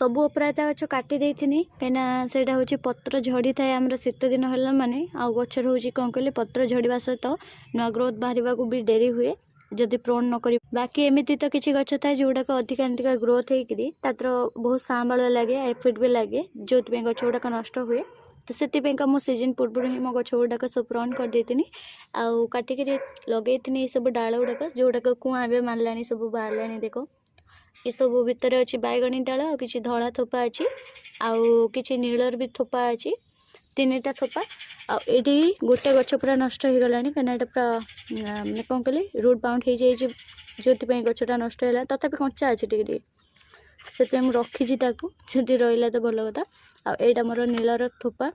सबू अपरायता गछ काटी देथिनी कहीं से पत्र झड़ी थाए आमर शीत दिन है माने आ गचर हूँ कौन कहले पत्र झड़वा सहित नुआ ग्रोथ बाहर भी डेरी हुए जदि प्रोन न करी। बाकी एमती तो किसी गछ थाए जोड़ाक अधिका ग्रोथ होकर बहुत सांबाल लगे एफिड भी लगे जो गछ गुड़ाक नष्ट हुए। तो से मो सीजन पूर्व ही मो गछ गुड़ाक सब प्रोन कर देती आउ काटिक लगे सब डाल गुड़ाक जो गुड़ाक कुआ भी मारला सब बाहर देख ये सब भितर अच्छी बैगणी डाल और किसी धला थोपा अच्छी आउ कि नीलर भी थोपा अच्छी तीन टा थोपा आठी गोटे गछ पूरा नष्ट हो गला कहीं पूरा मैंने कौन कहली रूट बाउंड हो जाए जो गछटा नष्ट है तथापि कंचा अच्छे टे से रखी जदि रहा तो भल कथा आईटा मोर नीलर थोपा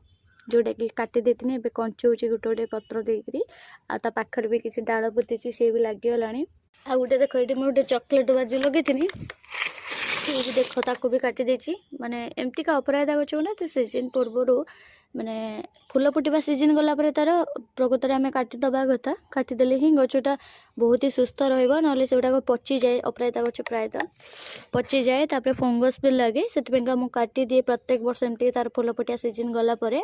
जोटा कि काटी देती ए कंचुची गोटे गोटे पत्र देकरी आ पाखर भी किसी डाल पोती सी भी लगिगला आ गोटे देख ये गोटे चॉकलेट बाजू लगे ये देख ताको भी काटी देची माने एमती का अपराधा गछ ना तो सीजन पूर्व माने फूल फुटा सीजन गलापर तार प्रकृत में आम काटिदबा कथा काटिदेले ही गछटा बहुत ही सुस्थ रहा से पची जाए अपराधा गछ प्रायतः पची जाए तापर फंगस भी लगे से मुझे काटी दिए प्रत्येक वर्ष एमती तार फूल फुटिया सीजन गलापर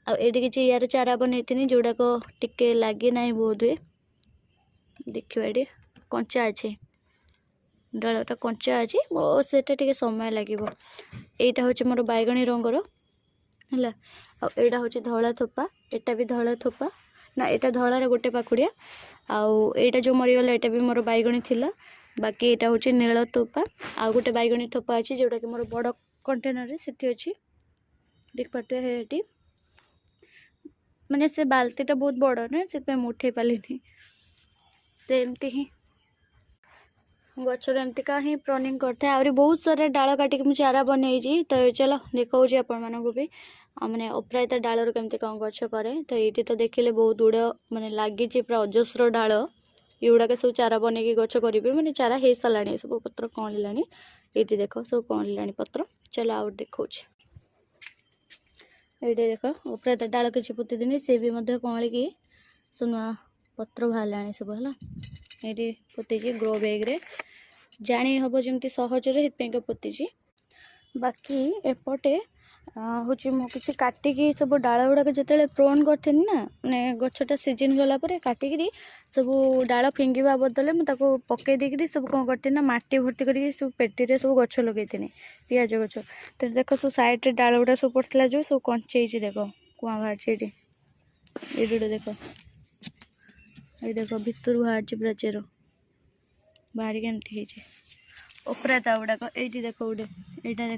आठ कि यार चारा बनई जोड़ाक टिके लगे ना बहुत हुए देखिए ये कंचा अच्छे डालटा कंचा अच्छी सेटा टे समय लगे यहाँ हूँ मोर बैगणी रंगर है आईटा हूँ धला थोपा एटा भी धला थोपा ना यहाँ धलार गोटे पाखुड़िया आईटा जो मरीगला यहाँ भी मोर बैगणी थिला बाकी यहाँ हूँ नील थोपा आउ गोटे बैगणी थोपा अच्छी जोटा कि मोर बड़ कंटेनर से अच्छी देख पार्टे है माने से बाल्टीटा बहुत बड़ ना से उठे पाली तो एमती ही गचर एमती का ही प्रोनिंग करते आहरी बहुत सारा डाल काटिक मुझे चारा बनई तो चलो देखा आपण मानक भी मैंने अपरायता डालर केमती कौन गछ करे तो ये तो देखिले बहुत गुड़ा माने लगी पूरा अजस्र डाल युड़ाक सब चारा बनई गछ करेंगे मैंने चारा हो सारा सब पत्र कौला ये देख सब कौला पत्र चलो आउट देखा ये देख अपरायता डाल किसी पोती दिन सी भी कौलिकी सुना पत्र बाहर सब है ये पोतीची ग्रो बैग्रे जानी हम जमी सहजरे पोतीची। बाकी एपटे हूँ मु कि काटिकी सब डाल गुड़ाक जिते प्रोन करी ना मैंने गछटा सीजन गलापर काटिकी सब डाल फिंगा बदले मुझे पकई देकरी सब कौन करती ना माटी भर्ती कर सब पेटी सब गछ लगे पियाज गछ तो देख सब साइड डाल गुड़ा सब पड़ता जो सब कंचे देख कुआ बाहर ये देख ये देख भितर बाहर पूरा चेर बाहर के अपराता गुड़ाक ये देख गोटे यहाँ